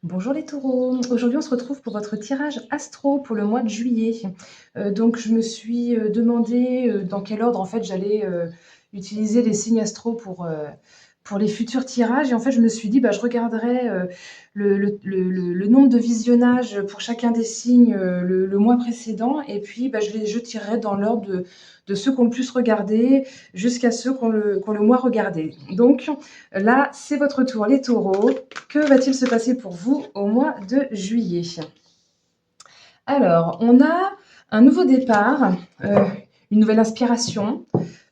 Bonjour les taureaux, aujourd'hui on se retrouve pour votre tirage astro pour le mois de juillet. Donc je me suis demandé dans quel ordre en fait j'allais utiliser les signes astro pour les futurs tirages. Et en fait je me suis dit je regarderai le nombre de visionnages pour chacun des signes le mois précédent. Et puis je tirerai dans l'ordre de ceux qui ont le plus regardé jusqu'à ceux qui ont le moins regardé. Donc là c'est votre tour les taureaux. Que va-t-il se passer pour vous au mois de juillet? Alors, on a un nouveau départ, une nouvelle inspiration,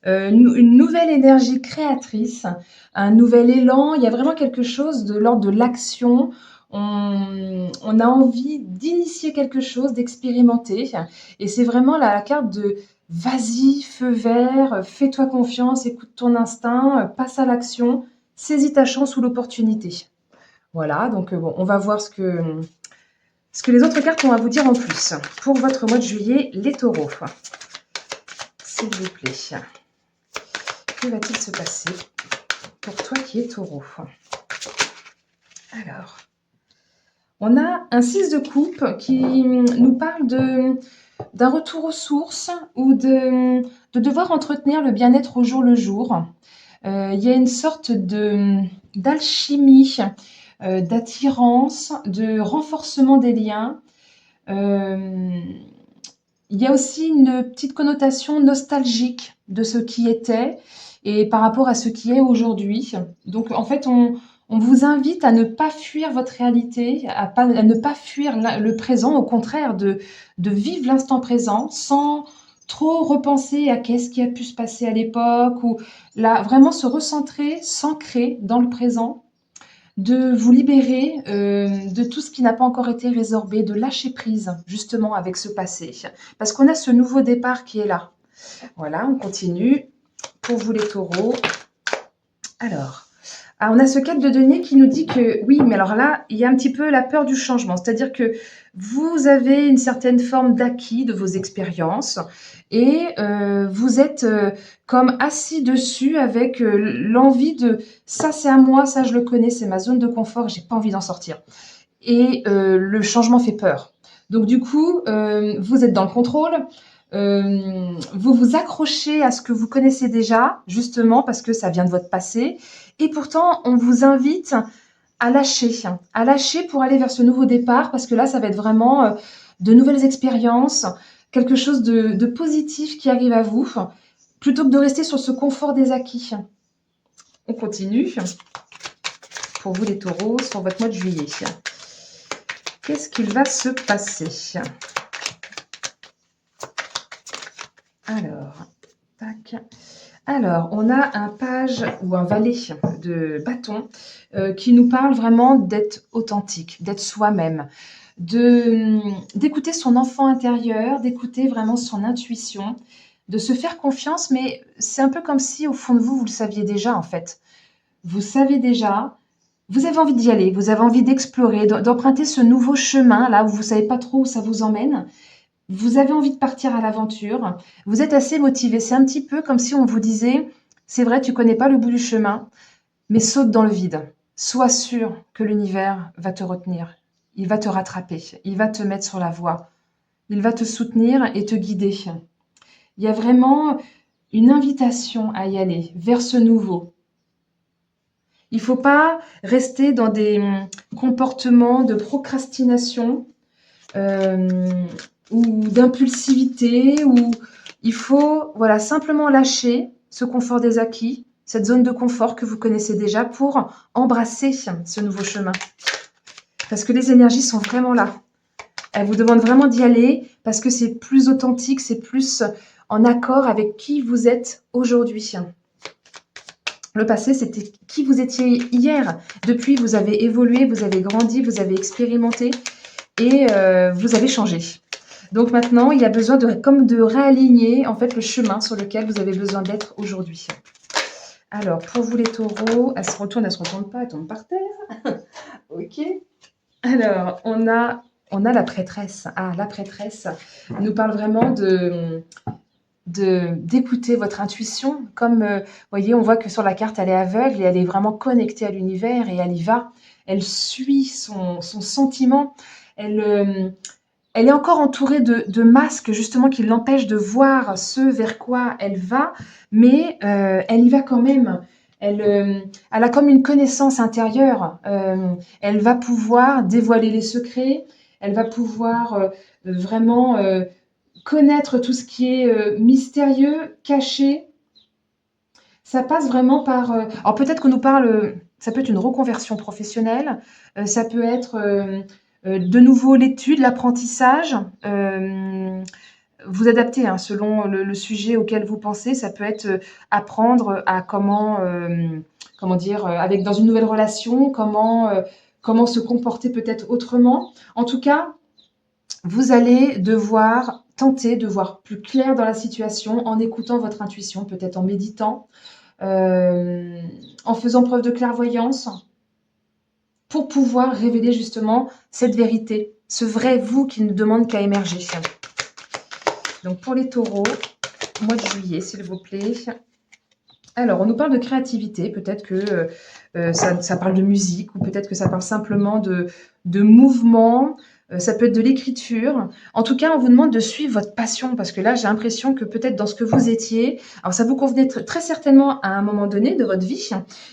une nouvelle énergie créatrice, un nouvel élan. Il y a vraiment quelque chose de l'ordre de l'action. On a envie d'initier quelque chose, d'expérimenter. Et c'est vraiment la carte de vas-y, feu vert, fais-toi confiance, écoute ton instinct, passe à l'action, saisis ta chance ou l'opportunité. Voilà, donc bon, on va voir ce que les autres cartes ont à vous dire en plus. Pour votre mois de juillet, les taureaux, s'il vous plaît. Que va-t-il se passer pour toi qui es taureau? Alors, on a un 6 de coupe qui nous parle d'un retour aux sources ou de devoir entretenir le bien-être au jour le jour. Il y a une sorte d'alchimie, d'attirance, de renforcement des liens. Il y a aussi une petite connotation nostalgique de ce qui était et par rapport à ce qui est aujourd'hui. Donc en fait, on vous invite à ne pas fuir votre réalité, à ne pas fuir le présent, au contraire, de vivre l'instant présent sans trop repenser à qu'est-ce qui a pu se passer à l'époque, ou là, vraiment se recentrer, s'ancrer dans le présent, de vous libérer de tout ce qui n'a pas encore été résorbé, de lâcher prise justement avec ce passé. Parce qu'on a ce nouveau départ qui est là. Voilà, on continue. Pour vous les taureaux. Alors, on a ce 4 de denier qui nous dit que oui, mais alors là, il y a un petit peu la peur du changement. C'est-à-dire que vous avez une certaine forme d'acquis de vos expériences et vous êtes comme assis dessus avec l'envie de ça c'est à moi, ça je le connais, c'est ma zone de confort, j'ai pas envie d'en sortir. Et le changement fait peur. Donc du coup, vous êtes dans le contrôle, vous vous accrochez à ce que vous connaissez déjà, justement parce que ça vient de votre passé. Et pourtant, on vous invite à lâcher pour aller vers ce nouveau départ, parce que là, ça va être vraiment de nouvelles expériences, quelque chose de positif qui arrive à vous, plutôt que de rester sur ce confort des acquis. On continue. Pour vous les taureaux, sur votre mois de juillet. Qu'est-ce qu'il va se passer? Alors, tac. Alors, on a un page ou un valet de bâton qui nous parle vraiment d'être authentique, d'être soi-même, d'écouter son enfant intérieur, d'écouter vraiment son intuition, de se faire confiance, mais c'est un peu comme si au fond de vous, vous le saviez déjà en fait. Vous savez déjà, vous avez envie d'y aller, vous avez envie d'explorer, d'emprunter ce nouveau chemin là où vous ne savez pas trop où ça vous emmène. Vous avez envie de partir à l'aventure, vous êtes assez motivé. C'est un petit peu comme si on vous disait, c'est vrai, tu connais pas le bout du chemin, mais saute dans le vide. Sois sûr que l'univers va te retenir. Il va te rattraper, il va te mettre sur la voie, il va te soutenir et te guider. Il y a vraiment une invitation à y aller vers ce nouveau. Il ne faut pas rester dans des comportements de procrastination, ou d'impulsivité, ou il faut voilà, simplement lâcher ce confort des acquis, cette zone de confort que vous connaissez déjà pour embrasser ce nouveau chemin. Parce que les énergies sont vraiment là. Elles vous demandent vraiment d'y aller parce que c'est plus authentique, c'est plus en accord avec qui vous êtes aujourd'hui. Le passé, c'était qui vous étiez hier. Depuis, vous avez évolué, vous avez grandi, vous avez expérimenté et vous avez changé. Donc maintenant, il y a besoin de réaligner en fait le chemin sur lequel vous avez besoin d'être aujourd'hui. Alors, pour vous les taureaux, elle se retourne pas, elle tombe par terre. Ok. Alors, on a la prêtresse. Ah, la prêtresse nous parle vraiment d'écouter votre intuition. Comme, vous voyez, on voit que sur la carte, elle est aveugle et elle est vraiment connectée à l'univers et elle y va. Elle suit son sentiment. Elle, elle est encore entourée de masques justement qui l'empêchent de voir ce vers quoi elle va, mais elle y va quand même. Elle a comme une connaissance intérieure. Elle va pouvoir dévoiler les secrets. Elle va pouvoir vraiment connaître tout ce qui est mystérieux, caché. Ça passe vraiment par... alors peut-être qu'on nous parle... ça peut être une reconversion professionnelle. Ça peut être de nouveau l'étude, l'apprentissage. Vous adaptez hein, selon le sujet auquel vous pensez. Ça peut être apprendre à comment dire, avec dans une nouvelle relation, comment se comporter peut-être autrement. En tout cas, vous allez devoir tenter de voir plus clair dans la situation en écoutant votre intuition, peut-être en méditant, en faisant preuve de clairvoyance, pour pouvoir révéler justement cette vérité, ce vrai vous qui ne demande qu'à émerger. Donc pour les taureaux, mois de juillet, s'il vous plaît. Alors, on nous parle de créativité, peut-être que ça parle de musique, ou peut-être que ça parle simplement de mouvement, ça peut être de l'écriture. En tout cas, on vous demande de suivre votre passion, parce que là, j'ai l'impression que peut-être dans ce que vous étiez, alors ça vous convenait très certainement à un moment donné de votre vie,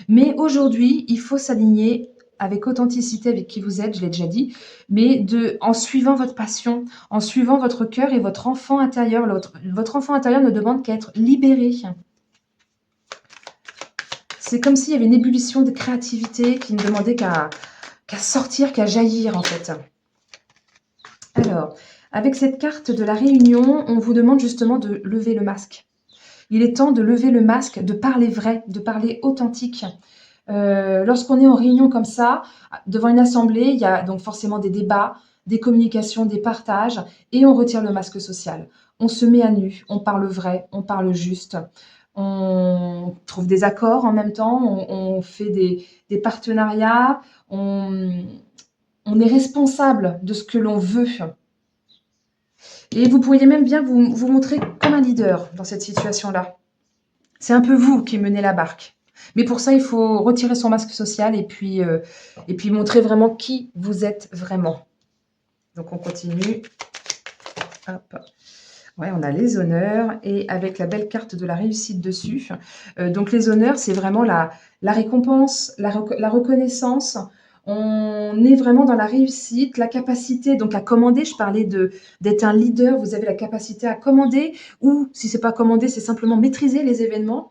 mais aujourd'hui, il faut s'aligner avec authenticité avec qui vous êtes, je l'ai déjà dit, mais en suivant votre passion, en suivant votre cœur et votre enfant intérieur. Votre enfant intérieur ne demande qu'à être libéré. C'est comme s'il y avait une ébullition de créativité qui ne demandait qu'à sortir, qu'à jaillir en fait. Alors, avec cette carte de la réunion, on vous demande justement de lever le masque. Il est temps de lever le masque, de parler vrai, de parler authentique. Lorsqu'on est en réunion comme ça, devant une assemblée, il y a donc forcément des débats, des communications, des partages, et on retire le masque social. On se met à nu, on parle vrai, on parle juste, on trouve des accords en même temps, on fait des partenariats, on est responsable de ce que l'on veut. Et vous pourriez même bien vous montrer comme un leader dans cette situation-là. C'est un peu vous qui menez la barque. Mais pour ça, il faut retirer son masque social et puis montrer vraiment qui vous êtes vraiment. Donc, on continue. Hop. Ouais, on a les honneurs et avec la belle carte de la réussite dessus. Donc, les honneurs, c'est vraiment la récompense, la reconnaissance. On est vraiment dans la réussite, la capacité donc à commander. Je parlais d'être un leader. Vous avez la capacité à commander ou si c'est pas commander, c'est simplement maîtriser les événements.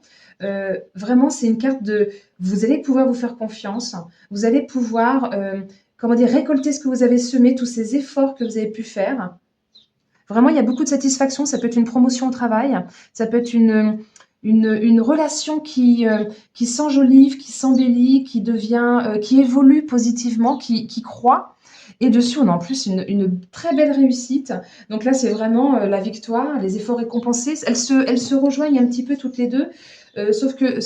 Vraiment, c'est une carte de vous allez pouvoir vous faire confiance. Vous allez pouvoir comment dire récolter ce que vous avez semé, tous ces efforts que vous avez pu faire. Vraiment, il y a beaucoup de satisfaction. Ça peut être une promotion au travail, ça peut être une relation qui s'enjolive, qui s'embellit, qui devient, qui évolue positivement, qui croît. Et dessus, on a en plus une très belle réussite. Donc là, c'est vraiment la victoire, les efforts récompensés. Elles se rejoignent un petit peu toutes les deux, sauf que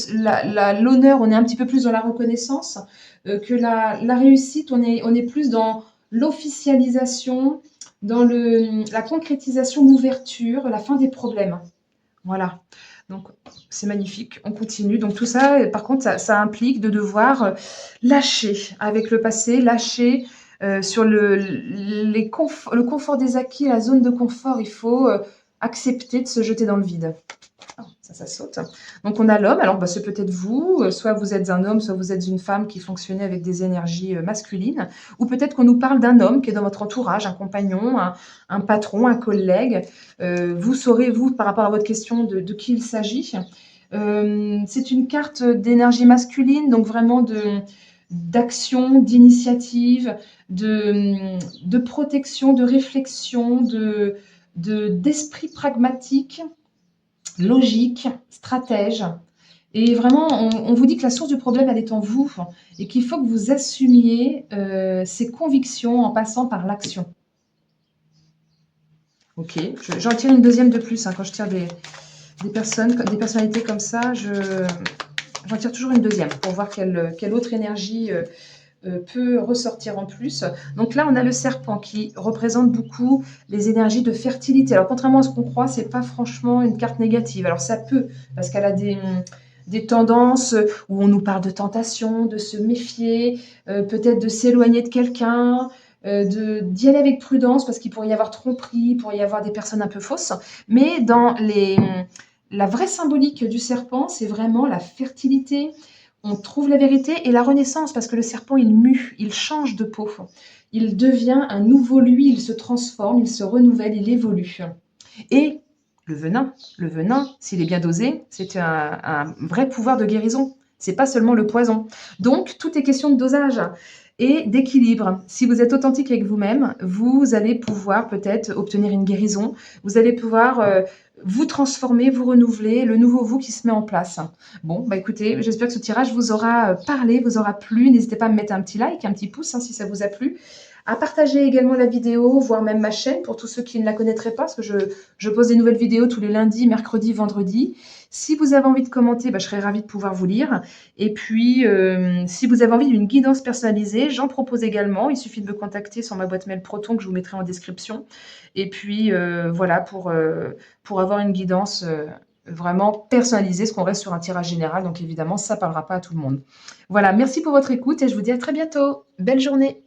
l'honneur, on est un petit peu plus dans la reconnaissance, que la réussite, on est plus dans l'officialisation, dans la concrétisation, l'ouverture, la fin des problèmes. Voilà. Donc, c'est magnifique. On continue. Donc, tout ça, par contre, ça implique de devoir lâcher avec le passé, lâcher sur le confort des acquis, la zone de confort. Il faut accepter de se jeter dans le vide. Ah, ça saute. Donc, on a l'homme. Alors, c'est peut-être vous. Soit vous êtes un homme, soit vous êtes une femme qui fonctionnait avec des énergies masculines. Ou peut-être qu'on nous parle d'un homme qui est dans votre entourage, un compagnon, un patron, un collègue. Vous saurez, vous, par rapport à votre question, de qui il s'agit. C'est une carte d'énergie masculine, donc vraiment d'action, d'initiative, de protection, de réflexion, d'esprit pragmatique, logique, stratège. Et vraiment, on vous dit que la source du problème, elle est en vous et qu'il faut que vous assumiez ces convictions en passant par l'action. Ok, j'en tire une deuxième de plus. Hein, quand je tire des personnalités comme ça, j'en tire toujours une deuxième pour voir quelle autre énergie peut ressortir en plus. Donc là, on a le serpent qui représente beaucoup les énergies de fertilité. Alors, contrairement à ce qu'on croit, c'est pas franchement une carte négative. Alors, ça peut, parce qu'elle a des tendances où on nous parle de tentation, de se méfier, peut-être de s'éloigner de quelqu'un, d'y aller avec prudence parce qu'il pourrait y avoir tromperie, il pourrait y avoir des personnes un peu fausses. Mais la vraie symbolique du serpent, c'est vraiment la fertilité. On trouve la vérité et la renaissance parce que le serpent, il mue, il change de peau. Il devient un nouveau lui, il se transforme, il se renouvelle, il évolue. Et le venin, s'il est bien dosé, c'est un vrai pouvoir de guérison. C'est pas seulement le poison. Donc, tout est question de dosage et d'équilibre. Si vous êtes authentique avec vous-même, vous allez pouvoir peut-être obtenir une guérison. Vous allez pouvoir vous transformer, vous renouveler, le nouveau vous qui se met en place. Bon, bah écoutez, j'espère que ce tirage vous aura parlé, vous aura plu. N'hésitez pas à me mettre un petit like, un petit pouce si ça vous a plu. À partager également la vidéo, voire même ma chaîne pour tous ceux qui ne la connaîtraient pas, parce que je pose des nouvelles vidéos tous les lundis, mercredis, vendredis. Si vous avez envie de commenter, bah, je serais ravie de pouvoir vous lire. Et puis, si vous avez envie d'une guidance personnalisée, j'en propose également. Il suffit de me contacter sur ma boîte mail Proton que je vous mettrai en description. Et puis, voilà, pour avoir une guidance vraiment personnalisée, parce qu'on reste sur un tirage général. Donc, évidemment, ça ne parlera pas à tout le monde. Voilà, merci pour votre écoute et je vous dis à très bientôt. Belle journée.